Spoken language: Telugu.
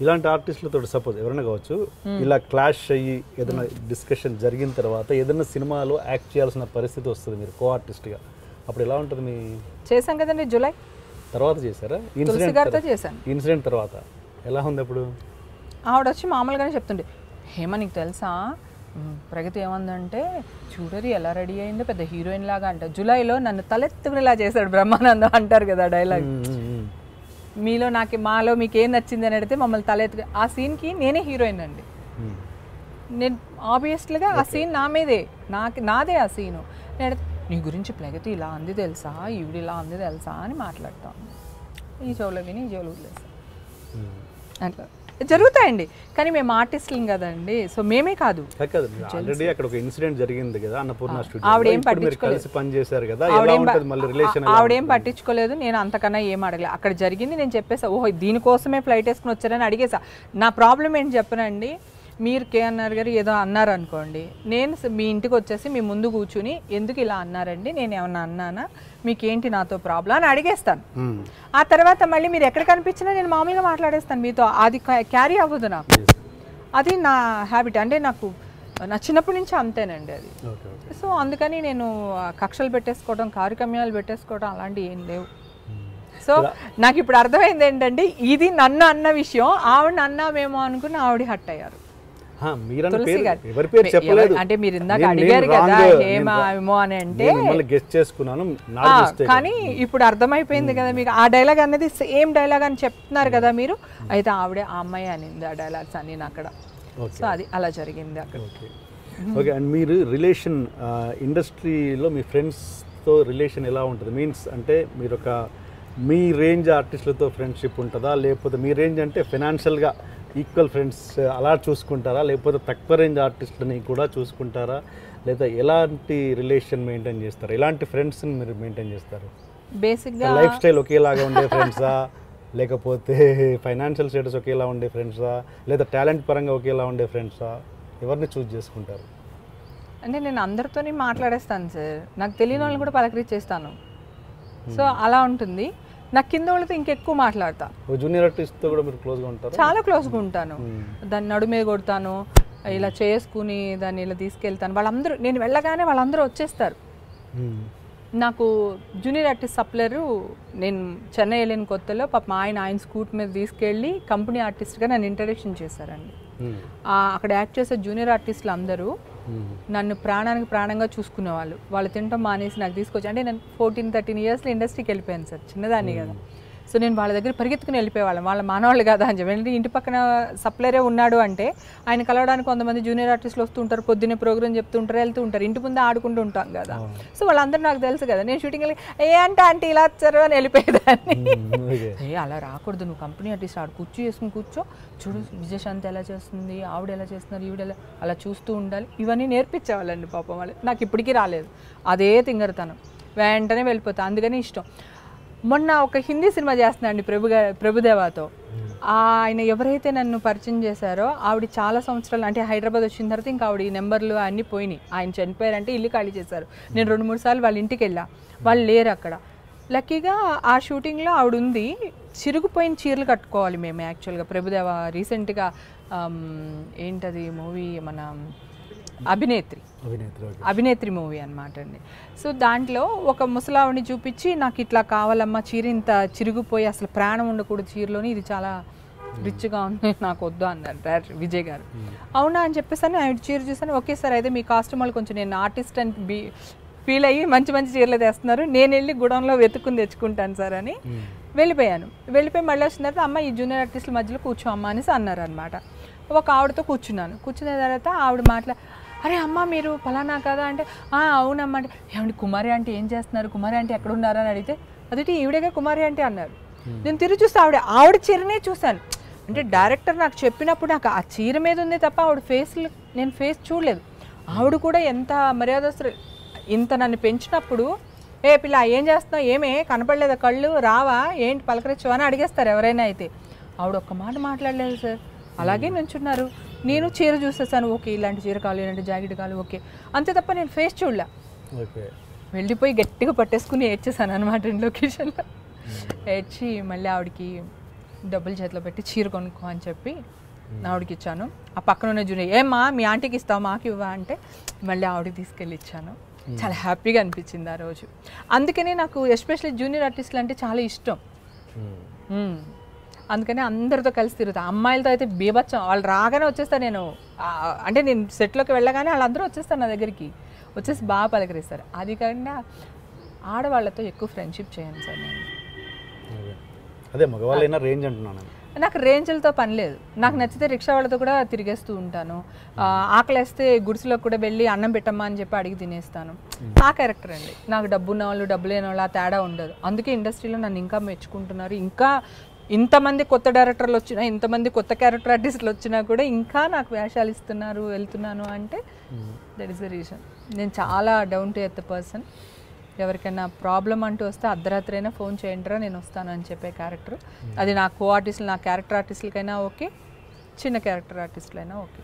ఇలాంటి ఆర్టిస్టులతో సపోజ్ ఎవరైనా కావచ్చు, ఇలా క్లాష్ అయ్యి ఏదైనా డిస్కషన్ జరిగిన తర్వాత ఏదైనా సినిమాలో యాక్ట్ చేయాల్సిన పరిస్థితి వస్తుంది మీరు కో ఆర్టిస్ట్గా, అప్పుడు ఎలా ఉంటుంది? మీ చేశాం కదండి జూలై తర్వాత చేశారా ఇన్సిడెంట్ తర్వాత ఎలా ఉంది అప్పుడు? ఆవిడ వచ్చి మామూలుగానే చెప్తుండే, హేమ నీకు తెలుసా ప్రగతి ఏమందంటే చూడరి ఎలా రెడీ అయిందో పెద్ద హీరోయిన్ లాగా అంట. జూలైలో నన్ను తలెత్తుకునేలా చేశాడు బ్రహ్మానందం అంటారు కదా డైలాగ్. మాలో మీకు ఏం నచ్చింది అని అడిగితే మమ్మల్ని తలెత్తు, ఆ సీన్కి నేనే హీరోయిన్ అండి. నేను ఆబ్వియస్లీగా ఆ సీన్ నా మీదే, నాదే ఆ సీను. నేను నీ గురించి ప్రగతి ఇలా అంది తెలుసా, ఈవిడ ఇలా అంది తెలుసా అని మాట్లాడతాను. ఈ చెవులో విని ఈ చెవులు వదిలేస్తాను. అట్లా జరుగుతాయండి, కానీ మేము ఆర్టిస్టులం కదండి. సో మేమే కాదు, ఆల్రెడీ అక్కడ ఒక ఇన్సిడెంట్ జరిగింది కదా అన్నపూర్ణ స్టూడియో, ఆవిడేం పట్టించుకోలేదు, ఆవిడేం పట్టించుకోలేదు. నేను అంతకన్నా ఏం అడగలేదు. అక్కడ జరిగింది నేను చెప్పేసా, ఓహో దీనికోసమే ఫ్లైట్ వేసుకుని వచ్చారని అడిగేసా. నా ప్రాబ్లం ఏంటి చెప్పనండి, మీరు కేఎన్ఆర్ గారు ఏదో అన్నారు అనుకోండి, నేను మీ ఇంటికి వచ్చేసి మీ ముందు కూర్చుని ఎందుకు ఇలా అన్నారండి, నేను ఏమన్నా అన్నానా, మీకేంటి నాతో ప్రాబ్లం అని అడిగేస్తాను. ఆ తర్వాత మళ్ళీ మీరు ఎక్కడ కనిపించినా నేను మామూలుగా మాట్లాడేస్తాను మీతో. అది క్యారీ అవ్వదు నాకు, అది నా హ్యాబిట్. అంటే నాకు నా చిన్నప్పటి నుంచి అంతేనండి అది. సో అందుకని నేను కక్షలు పెట్టేసుకోవడం, కార్యక్రమాలు పెట్టేసుకోవడం అలాంటివి ఏం లేవు. సో నాకు ఇప్పుడు అర్థమైంది ఏంటంటే, ఇది నన్ను అన్న విషయం ఆవిడ అన్నామేమో అనుకుని ఆవిడ హట్ అయ్యారు. అంటే మీరు ఇందాక అడిగారు కదా హేమ ఏమో అని అంటే, కానీ ఇప్పుడు అర్థమైపోయింది కదా మీకు. ఆ డైలాగ్ అనేది సేమ్ డైలాగ్ అని చెప్తున్నారు కదా మీరు, అయితే ఆవిడే ఆ అమ్మాయి అనింది ఆ డైలాగ్స్ అన్ని అక్కడ. సో అది అలా జరిగింది అక్కడ. ఓకే. అండ్ మీరు రిలేషన్ ఇండస్ట్రీలో మీ ఫ్రెండ్స్తో రిలేషన్ ఎలా ఉంటుంది? మీన్స్ అంటే మీరు ఒక మీ రేంజ్ ఆర్టిస్టులతో ఫ్రెండ్షిప్ ఉంటుందా, లేకపోతే మీ రేంజ్ అంటే ఫైనాన్షియల్గా ఈక్వల్ ఫ్రెండ్స్ అలా చూసుకుంటారా, లేకపోతే తక్కువ రేంజ్ ఆర్టిస్టులని కూడా చూసుకుంటారా, లేదా ఎలాంటి రిలేషన్ మెయింటైన్ చేస్తారు? ఎలాంటి ఫ్రెండ్స్ని మీరు మెయింటైన్ చేస్తారు? బేసిక్గా లైఫ్ స్టైల్ ఒకేలాగా ఉండే ఫ్రెండ్సా, లేకపోతే ఫైనాన్షియల్ స్టేటస్ ఒకేలా ఉండే ఫ్రెండ్సా, లేదా టాలెంట్ పరంగా ఒకేలా ఉండే ఫ్రెండ్సా? ఎవరిని చూస్ చేసుకుంటారు? అంటే నేను అందరితోని మాట్లాడేస్తాను సార్, నాకు తెలియని వాళ్ళని కూడా పలకరించేస్తాను. సో అలా ఉంటుంది. నాకు కింద వాళ్ళతో ఇంకెక్కువ మాట్లాడతా. జూనియర్ ఆర్టిస్ట్తో కూడా మీరు క్లోజ్గా ఉంటారు? చాలా క్లోజ్గా ఉంటాను. దాన్ని నడు మీద కొడతాను, ఇలా చేసుకుని దాన్ని ఇలా తీసుకెళ్తాను. వాళ్ళందరూ నేను వెళ్ళగానే వాళ్ళందరూ వచ్చేస్తారు. నాకు జూనియర్ ఆర్టిస్ట్ సప్లరు, నేను చెన్నై వెళ్ళిన కొత్తలో పాపం ఆయన స్కూట్ మీద తీసుకెళ్ళి కంపెనీ ఆర్టిస్ట్గా నన్ను ఇంట్రడక్షన్ చేశారండి. అక్కడ యాక్ట్ చేసే జూనియర్ ఆర్టిస్టులు అందరూ నన్ను ప్రాణానికి ప్రాణంగా చూసుకునేవాళ్ళు. వాళ్ళు తినటం మానేసి నాకు తీసుకొచ్చి, అంటే నేను 14-13 ఇయర్స్లో ఇండస్ట్రీకి వెళ్ళిపోయాను సార్, చిన్నదాన్ని కదా. సో నేను వాళ్ళ దగ్గర పరిగెత్తుకుని వెళ్ళిపోయేవాళ్ళం, వాళ్ళ మానవాళ్ళు కదా అని చెప్పి. ఇంటి పక్కన సప్లరే ఉన్నాడు అంటే ఆయన కలవడానికి కొంతమంది జూనియర్ ఆర్టిస్టులు వస్తూ ఉంటారు, పొద్దున్నే ప్రోగ్రామ్ చెప్తుంటారు, వెళ్తూ ఉంటారు, ఇంటి ముందే ఆడుకుంటూ ఉంటాం కదా. సో వాళ్ళందరూ నాకు తెలుసు కదా. నేను షూటింగ్ వెళ్ళి అంటే ఇలా వచ్చారు అని వెళ్ళిపోయేదాన్ని. అలా రాకూడదు, నువ్వు కంపెనీ ఆర్టిస్ట్ ఆడు కూర్చో, చూడు విజయశాంతి ఎలా చేస్తుంది, ఆవిడ ఎలా చేస్తున్నారు, ఈవిడ ఎలా, అలా చూస్తూ ఉండాలి. ఇవన్నీ నేర్పించేవాళ్ళండి పాపం వాళ్ళు. నాకు ఇప్పటికీ రాలేదు అదే తింగరతనం, వెంటనే వెళ్ళిపోతా. అందుకని ఇష్టం. మొన్న ఒక హిందీ సినిమా చేస్తున్నాండి ప్రభుదేవాతో. ఆయన ఎవరైతే నన్ను పరిచయం చేశారో ఆవిడ చాలా సంవత్సరాలు, అంటే హైదరాబాద్ వచ్చిన తర్వాత ఇంకా ఆవిడ నెంబర్లు అన్నీ పోయినాయి. ఆయన చనిపోయారంటే ఇల్లు ఖాళీ చేశారు. నేను 2-3 సార్లు వాళ్ళ ఇంటికి వెళ్ళా, వాళ్ళు లేరు అక్కడ. లక్కీగా ఆ షూటింగ్లో ఆవిడ ఉంది. చిరిగిపోయిన చీరలు కట్టుకోవాలి మేము యాక్చువల్గా. ప్రభుదేవ రీసెంట్గా ఏంటది మూవీ, మన అభినేత్రి మూవీ అనమాట అండి. సో దాంట్లో ఒక ముసలావిని చూపించి, నాకు ఇట్లా కావాలమ్మా చీర, ఇంత చిరిగిపోయి అసలు ప్రాణం ఉండకూడదు చీరలోని, ఇది చాలా రిచ్గా ఉంది, నాకు వద్దు అన్నారు డైరెక్టర్ విజయ్ గారు. అవునా అని చెప్పేసాను, ఆవిడ చీర చూసాను. ఓకే సార్, అయితే మీ కాస్ట్యూమ్ వాళ్ళు కొంచెం నేను ఆర్టిస్ట్ అని ఫీల్ అయ్యి మంచి చీరలు తెస్తున్నారు, నేను వెళ్ళి గుడంలో వెతుక్కుని తెచ్చుకుంటాను సార్ అని వెళ్ళిపోయి మళ్ళీ వచ్చిన తర్వాత, అమ్మ ఈ జూనియర్ ఆర్టిస్టుల మధ్యలో కూర్చో అమ్మ అనేసి అన్నారు అనమాట. ఒక ఆవిడతో కూర్చున్న తర్వాత ఆవిడ అరే అమ్మ మీరు ఫలానా కదా అంటే, అవునమ్మ అంటే, ఏమండి కుమారి అంటే ఏం చేస్తున్నారు, కుమారి అంటే ఎక్కడ ఉన్నారా అని అడిగితే, అదేంటి ఈవిడగా కుమారి అంటే అన్నారు. నేను తిరిగి చూస్తే ఆవిడ చీరనే చూశాను. అంటే డైరెక్టర్ నాకు చెప్పినప్పుడు నాకు ఆ చీర మీద ఉంది తప్ప ఆవిడ నేను ఫేస్ చూడలేదు. ఆవిడ కూడా ఎంత మర్యాదస్తులు, ఇంత నన్ను పెంచినప్పుడు, ఏ పిల్ల ఏం చేస్తున్నావు, ఏమే కనపడలేదా, కళ్ళు రావా, ఏంటి పలకరించు అని అడిగేస్తారు ఎవరైనా. అయితే ఆవిడ ఒక్క మాట మాట్లాడలేదు సార్, అలాగే నుంచున్నారు. నేను చీర చూసేసాను, ఓకే ఇలాంటి చీర కావాలి, ఇలాంటి జాకెట్ కావాలి, ఓకే అంతే తప్ప నేను ఫేస్ చూడలే. వెళ్ళిపోయి గట్టిగా పట్టేసుకుని ఏడ్చేసాను అనమాట లొకేషన్లో. ఏడ్చి మళ్ళీ ఆవిడకి డబ్బులు చేతిలో పెట్టి చీర కొనుక్కో అని చెప్పి ఆవిడకి ఇచ్చాను. ఆ పక్కన ఉన్న జూనియర్ ఏమ్మా మీ ఆంటీకి ఇస్తావు మాకు ఇవ్వా అంటే మళ్ళీ ఆవిడకి తీసుకెళ్ళి ఇచ్చాను. చాలా హ్యాపీగా అనిపించింది ఆ రోజు. అందుకనే నాకు ఎస్పెషల్లీ జూనియర్ ఆర్టిస్టులు అంటే చాలా ఇష్టం. అందుకనే అందరితో కలిసి తిరుగుతా. అమ్మాయిలతో అయితే బీభత్సం, వాళ్ళు రాగానే వచ్చేస్తాను నేను. అంటే నేను సెట్లోకి వెళ్ళగానే వాళ్ళందరూ వచ్చేస్తారు నా దగ్గరికి, వచ్చేసి బాగా పలకరిస్తారు. అది కాకుండా ఆడవాళ్ళతో ఎక్కువ ఫ్రెండ్షిప్ చేయను సార్ నేను. అదే మగవాళ్ళైనా రేంజ్ అంటున్నాను. నాకు రేంజ్లతో పని లేదు. నాకు నచ్చితే రిక్షా వాళ్ళతో కూడా తిరిగేస్తూ ఉంటాను. ఆకలేస్తే గుడిసెలో కూడా వెళ్ళి అన్నం పెట్టమ్మా అని చెప్పి అడిగి తినేస్తాను. ఆ క్యారెక్టర్ అండి. నాకు డబ్బు ఉన్న వాళ్ళు డబ్బు లేని వాళ్ళు ఆ తేడా ఉండదు. అందుకే ఇండస్ట్రీలో నన్ను ఇంకా మెచ్చుకుంటున్నారు. ఇంకా ఇంతమంది కొత్త డైరెక్టర్లు వచ్చినా, ఇంతమంది కొత్త క్యారెక్టర్ ఆర్టిస్టులు వచ్చినా కూడా ఇంకా నాకు వేషాలు ఇస్తున్నారు, వెళ్తున్నాను అంటే దట్ ఈస్ ద రీజన్. నేను చాలా డౌన్ టు ఎర్త్ పర్సన్. ఎవరికైనా ప్రాబ్లం అంటూ వస్తే అర్ధరాత్రి అయినా ఫోన్ చేయండిరా నేను వస్తాను అని చెప్పే క్యారెక్టర్. అది నా కో ఆర్టిస్టులు, నా క్యారెక్టర్ ఆర్టిస్టులకైనా ఓకే, చిన్న క్యారెక్టర్ ఆర్టిస్టులైనా ఓకే.